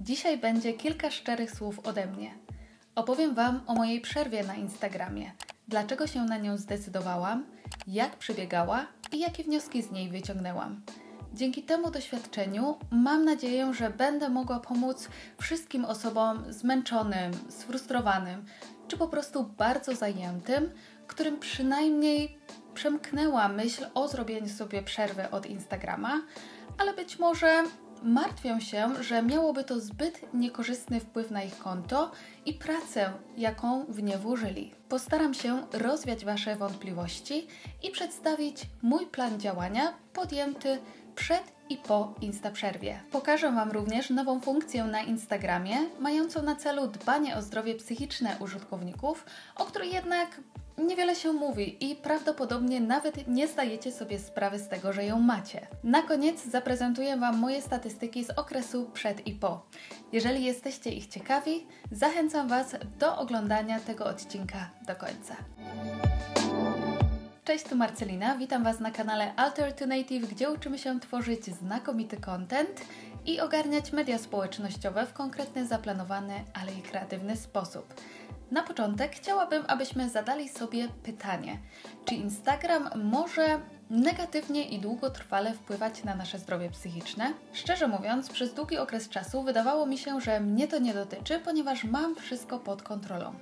Dzisiaj będzie kilka szczerych słów ode mnie. Opowiem Wam o mojej przerwie na Instagramie, dlaczego się na nią zdecydowałam, jak przebiegała i jakie wnioski z niej wyciągnęłam. Dzięki temu doświadczeniu mam nadzieję, że będę mogła pomóc wszystkim osobom zmęczonym, sfrustrowanym, czy po prostu bardzo zajętym, którym przynajmniej przemknęła myśl o zrobieniu sobie przerwy od Instagrama, ale być może martwią się, że miałoby to zbyt niekorzystny wpływ na ich konto i pracę, jaką w nie włożyli. Postaram się rozwiać Wasze wątpliwości i przedstawić mój plan działania podjęty przed i po Instaprzerwie. Pokażę Wam również nową funkcję na Instagramie, mającą na celu dbanie o zdrowie psychiczne użytkowników, o której jednak niewiele się mówi i prawdopodobnie nawet nie zdajecie sobie sprawy z tego, że ją macie. Na koniec zaprezentuję Wam moje statystyki z okresu przed i po. Jeżeli jesteście ich ciekawi, zachęcam Was do oglądania tego odcinka do końca. Cześć, tu Marcelina, witam Was na kanale Alter to Native, gdzie uczymy się tworzyć znakomity content i ogarniać media społecznościowe w konkretny, zaplanowany, ale i kreatywny sposób. Na początek chciałabym, abyśmy zadali sobie pytanie, czy Instagram może negatywnie i długotrwale wpływać na nasze zdrowie psychiczne? Szczerze mówiąc, przez długi okres czasu wydawało mi się, że mnie to nie dotyczy, ponieważ mam wszystko pod kontrolą.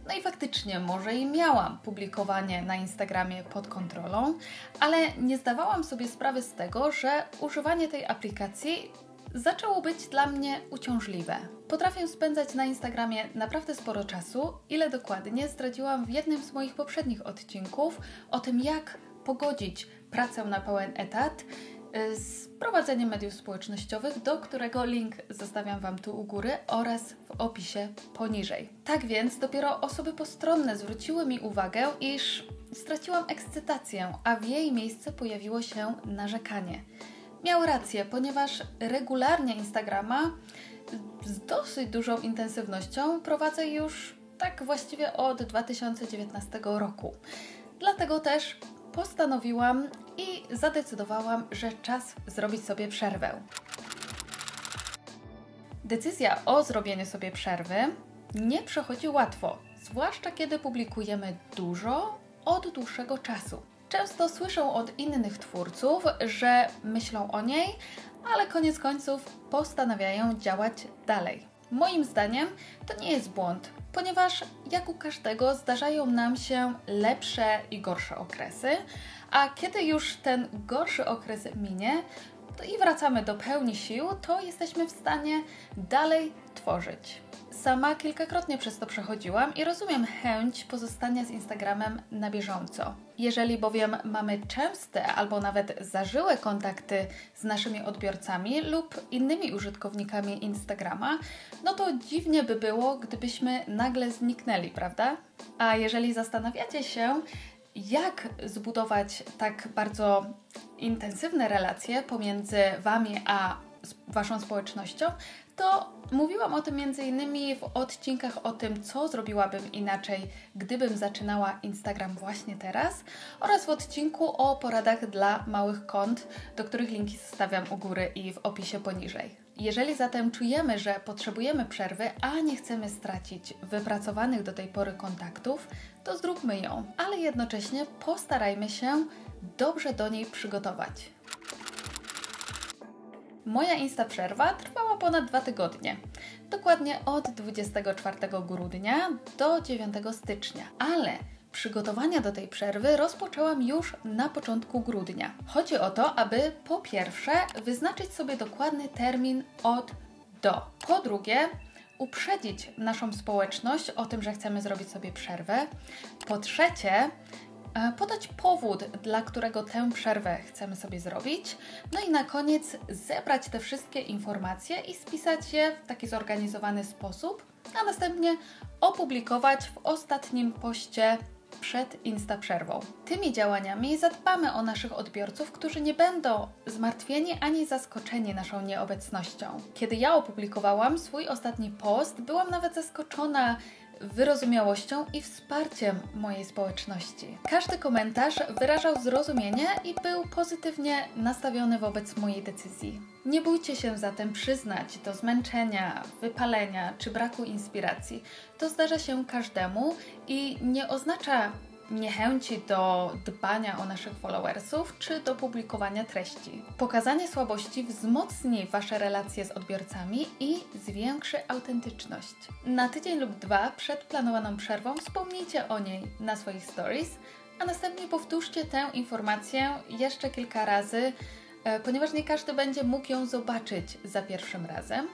No i faktycznie, może i miałam publikowanie na Instagramie pod kontrolą, ale nie zdawałam sobie sprawy z tego, że używanie tej aplikacji zaczęło być dla mnie uciążliwe. Potrafię spędzać na Instagramie naprawdę sporo czasu, ile dokładnie zdradziłam w jednym z moich poprzednich odcinków o tym, jak pogodzić pracę na pełen etat z prowadzeniem mediów społecznościowych, do którego link zostawiam Wam tu u góry oraz w opisie poniżej. Tak więc dopiero osoby postronne zwróciły mi uwagę, iż straciłam ekscytację, a w jej miejsce pojawiło się narzekanie. Miał rację, ponieważ regularnie Instagrama z dosyć dużą intensywnością prowadzę już tak właściwie od 2019 roku. Dlatego też postanowiłam i zadecydowałam, że czas zrobić sobie przerwę. Decyzja o zrobieniu sobie przerwy nie przechodzi łatwo, zwłaszcza kiedy publikujemy dużo od dłuższego czasu. Często słyszę od innych twórców, że myślą o niej, ale koniec końców postanawiają działać dalej. Moim zdaniem to nie jest błąd, ponieważ jak u każdego zdarzają nam się lepsze i gorsze okresy, a kiedy już ten gorszy okres minie, to i wracamy do pełni sił, to jesteśmy w stanie dalej tworzyć. Sama kilkakrotnie przez to przechodziłam i rozumiem chęć pozostania z Instagramem na bieżąco. Jeżeli bowiem mamy częste albo nawet zażyłe kontakty z naszymi odbiorcami lub innymi użytkownikami Instagrama, no to dziwnie by było, gdybyśmy nagle zniknęli, prawda? A jeżeli zastanawiacie się, jak zbudować tak bardzo intensywne relacje pomiędzy Wami a Waszą społecznością, to mówiłam o tym m.in. w odcinkach o tym, co zrobiłabym inaczej, gdybym zaczynała Instagram właśnie teraz, oraz w odcinku o poradach dla małych kont, do których linki zostawiam u góry i w opisie poniżej. Jeżeli zatem czujemy, że potrzebujemy przerwy, a nie chcemy stracić wypracowanych do tej pory kontaktów, to zróbmy ją, ale jednocześnie postarajmy się dobrze do niej przygotować. Moja Instaprzerwa trwała ponad 2 tygodnie, dokładnie od 24 grudnia do 9 stycznia, ale przygotowania do tej przerwy rozpoczęłam już na początku grudnia. Chodzi o to, aby po pierwsze wyznaczyć sobie dokładny termin od do, po drugie uprzedzić naszą społeczność o tym, że chcemy zrobić sobie przerwę, po trzecie podać powód, dla którego tę przerwę chcemy sobie zrobić, no i na koniec zebrać te wszystkie informacje i spisać je w taki zorganizowany sposób, a następnie opublikować w ostatnim poście przed Instaprzerwą. Tymi działaniami zadbamy o naszych odbiorców, którzy nie będą zmartwieni ani zaskoczeni naszą nieobecnością. Kiedy ja opublikowałam swój ostatni post, byłam nawet zaskoczona wyrozumiałością i wsparciem mojej społeczności. Każdy komentarz wyrażał zrozumienie i był pozytywnie nastawiony wobec mojej decyzji. Nie bójcie się zatem przyznać do zmęczenia, wypalenia czy braku inspiracji. To zdarza się każdemu i nie oznacza niechęci do dbania o naszych followersów czy do publikowania treści. Pokazanie słabości wzmocni Wasze relacje z odbiorcami i zwiększy autentyczność. Na tydzień lub dwa przed planowaną przerwą wspomnijcie o niej na swoich stories, a następnie powtórzcie tę informację jeszcze kilka razy, ponieważ nie każdy będzie mógł ją zobaczyć za pierwszym razem,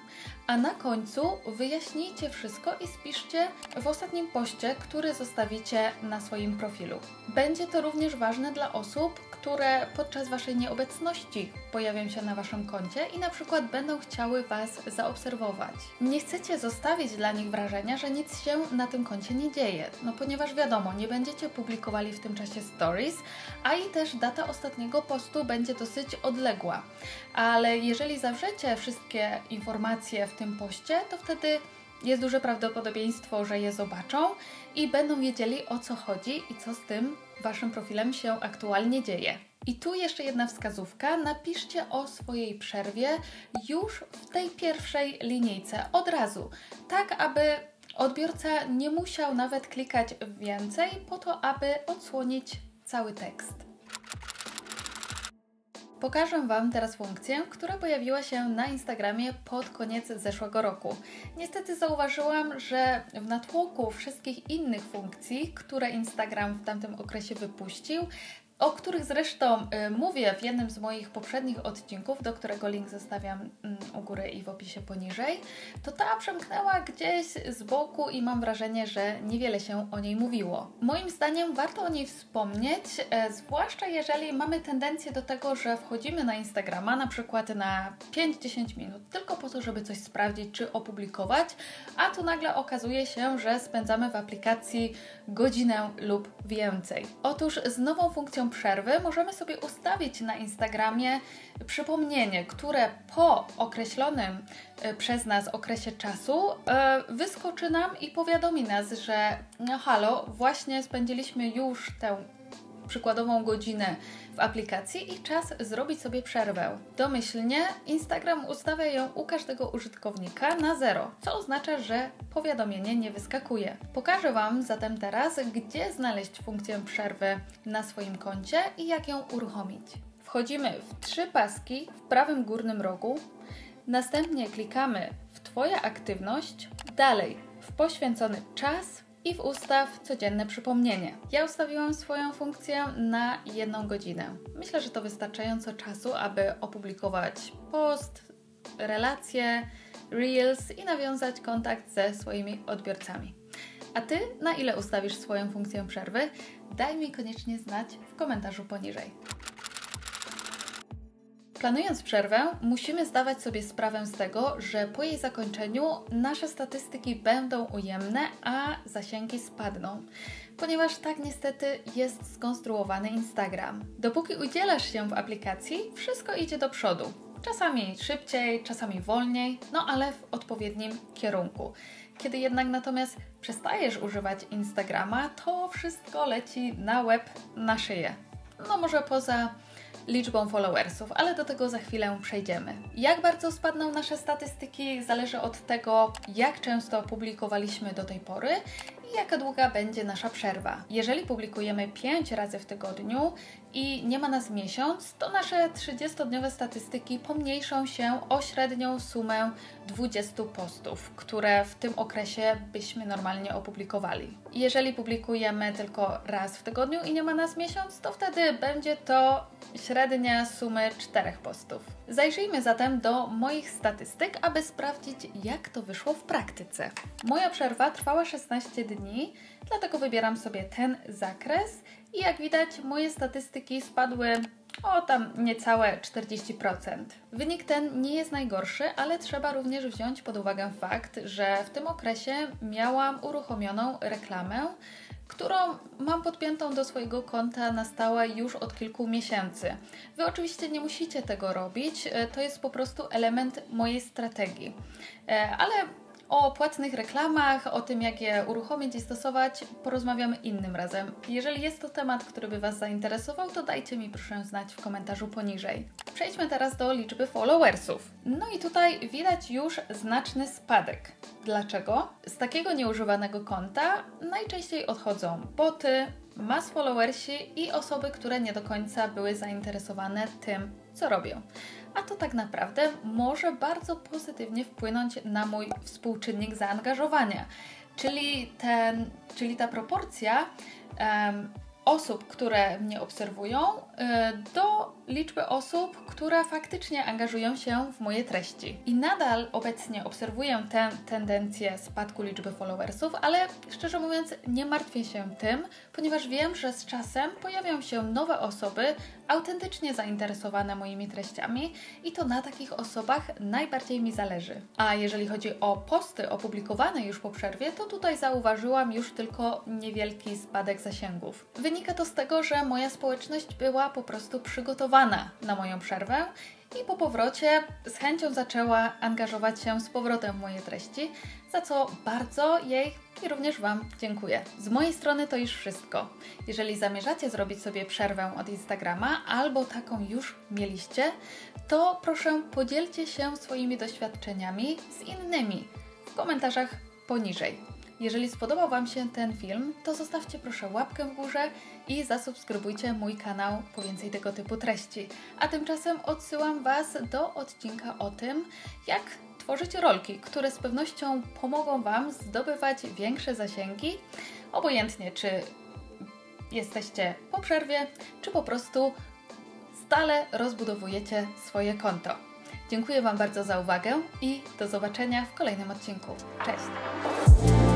a na końcu wyjaśnijcie wszystko i spiszcie w ostatnim poście, który zostawicie na swoim profilu. Będzie to również ważne dla osób, które podczas Waszej nieobecności pojawią się na Waszym koncie i na przykład będą chciały Was zaobserwować. Nie chcecie zostawić dla nich wrażenia, że nic się na tym koncie nie dzieje, ponieważ wiadomo, nie będziecie publikowali w tym czasie stories, a i też data ostatniego postu będzie dosyć odległa. Ale jeżeli zawrzecie wszystkie informacje w tym poście, to wtedy jest duże prawdopodobieństwo, że je zobaczą i będą wiedzieli, o co chodzi i co z tym Waszym profilem się aktualnie dzieje. I tu jeszcze jedna wskazówka. Napiszcie o swojej przerwie już w tej pierwszej linijce, od razu, tak aby odbiorca nie musiał nawet klikać więcej po to, aby odsłonić cały tekst. Pokażę Wam teraz funkcję, która pojawiła się na Instagramie pod koniec zeszłego roku. Niestety zauważyłam, że w natłoku wszystkich innych funkcji, które Instagram w tamtym okresie wypuścił, o których zresztą mówię w jednym z moich poprzednich odcinków, do którego link zostawiam u góry i w opisie poniżej, to ta przemknęła gdzieś z boku i mam wrażenie, że niewiele się o niej mówiło. Moim zdaniem warto o niej wspomnieć, zwłaszcza jeżeli mamy tendencję do tego, że wchodzimy na Instagrama na przykład na 5-10 minut, tylko po to, żeby coś sprawdzić czy opublikować, a tu nagle okazuje się, że spędzamy w aplikacji godzinę lub więcej. Otóż z nową funkcją przerwy możemy sobie ustawić na Instagramie przypomnienie, które po określonym przez nas okresie czasu wyskoczy nam i powiadomi nas, że no halo, właśnie spędziliśmy już tę przykładową godzinę w aplikacji i czas zrobić sobie przerwę. Domyślnie Instagram ustawia ją u każdego użytkownika na 0, co oznacza, że powiadomienie nie wyskakuje. Pokażę Wam zatem teraz, gdzie znaleźć funkcję przerwy na swoim koncie i jak ją uruchomić. Wchodzimy w 3 paski w prawym górnym rogu, następnie klikamy w Twoja aktywność, dalej w poświęcony czas i w ustaw codzienne przypomnienie. Ja ustawiłam swoją funkcję na 1 godzinę. Myślę, że to wystarczająco czasu, aby opublikować post, relacje, reels i nawiązać kontakt ze swoimi odbiorcami. A Ty na ile ustawisz swoją funkcję przerwy? Daj mi koniecznie znać w komentarzu poniżej. Planując przerwę, musimy zdawać sobie sprawę z tego, że po jej zakończeniu nasze statystyki będą ujemne, a zasięgi spadną, ponieważ tak niestety jest skonstruowany Instagram. Dopóki udzielasz się w aplikacji, wszystko idzie do przodu. Czasami szybciej, czasami wolniej, ale w odpowiednim kierunku. Kiedy jednak natomiast przestajesz używać Instagrama, to wszystko leci na łeb, na szyję. Może poza liczbą followersów, ale do tego za chwilę przejdziemy. Jak bardzo spadną nasze statystyki zależy od tego, jak często publikowaliśmy do tej pory i jaka długa będzie nasza przerwa. Jeżeli publikujemy 5 razy w tygodniu i nie ma nas miesiąc, to nasze 30-dniowe statystyki pomniejszą się o średnią sumę 20 postów, które w tym okresie byśmy normalnie opublikowali. Jeżeli publikujemy tylko raz w tygodniu i nie ma nas miesiąc, to wtedy będzie to średnia sumy 4 postów. Zajrzyjmy zatem do moich statystyk, aby sprawdzić, jak to wyszło w praktyce. Moja przerwa trwała 16 dni, dlatego wybieram sobie ten zakres i jak widać moje statystyki spadły o tam niecałe 40%. Wynik ten nie jest najgorszy, ale trzeba również wziąć pod uwagę fakt, że w tym okresie miałam uruchomioną reklamę, którą mam podpiętą do swojego konta na stałe już od kilku miesięcy. Wy oczywiście nie musicie tego robić, to jest po prostu element mojej strategii. Ale O płatnych reklamach, o tym jak je uruchomić i stosować porozmawiamy innym razem. Jeżeli jest to temat, który by Was zainteresował, to dajcie mi proszę znać w komentarzu poniżej. Przejdźmy teraz do liczby followersów. No i tutaj widać już znaczny spadek. Dlaczego? Z takiego nieużywanego konta najczęściej odchodzą boty, mass followersi i osoby, które nie do końca były zainteresowane tym, co robię. A to tak naprawdę może bardzo pozytywnie wpłynąć na mój współczynnik zaangażowania, czyli ta proporcja osób, które mnie obserwują, do liczby osób, które faktycznie angażują się w moje treści. I nadal obecnie obserwuję tę tendencję spadku liczby followersów, ale szczerze mówiąc nie martwię się tym, ponieważ wiem, że z czasem pojawią się nowe osoby autentycznie zainteresowane moimi treściami i to na takich osobach najbardziej mi zależy. A jeżeli chodzi o posty opublikowane już po przerwie, to tutaj zauważyłam już tylko niewielki spadek zasięgów. Wynika to z tego, że moja społeczność była po prostu przygotowana na moją przerwę i po powrocie z chęcią zaczęła angażować się z powrotem w moje treści, za co bardzo jej i również Wam dziękuję. Z mojej strony to już wszystko. Jeżeli zamierzacie zrobić sobie przerwę od Instagrama albo taką już mieliście, to proszę podzielcie się swoimi doświadczeniami z innymi w komentarzach poniżej. Jeżeli spodobał Wam się ten film, to zostawcie proszę łapkę w górze i zasubskrybujcie mój kanał po więcej tego typu treści. A tymczasem odsyłam Was do odcinka o tym, jak tworzyć rolki, które z pewnością pomogą Wam zdobywać większe zasięgi, obojętnie czy jesteście po przerwie, czy po prostu stale rozbudowujecie swoje konto. Dziękuję Wam bardzo za uwagę i do zobaczenia w kolejnym odcinku. Cześć!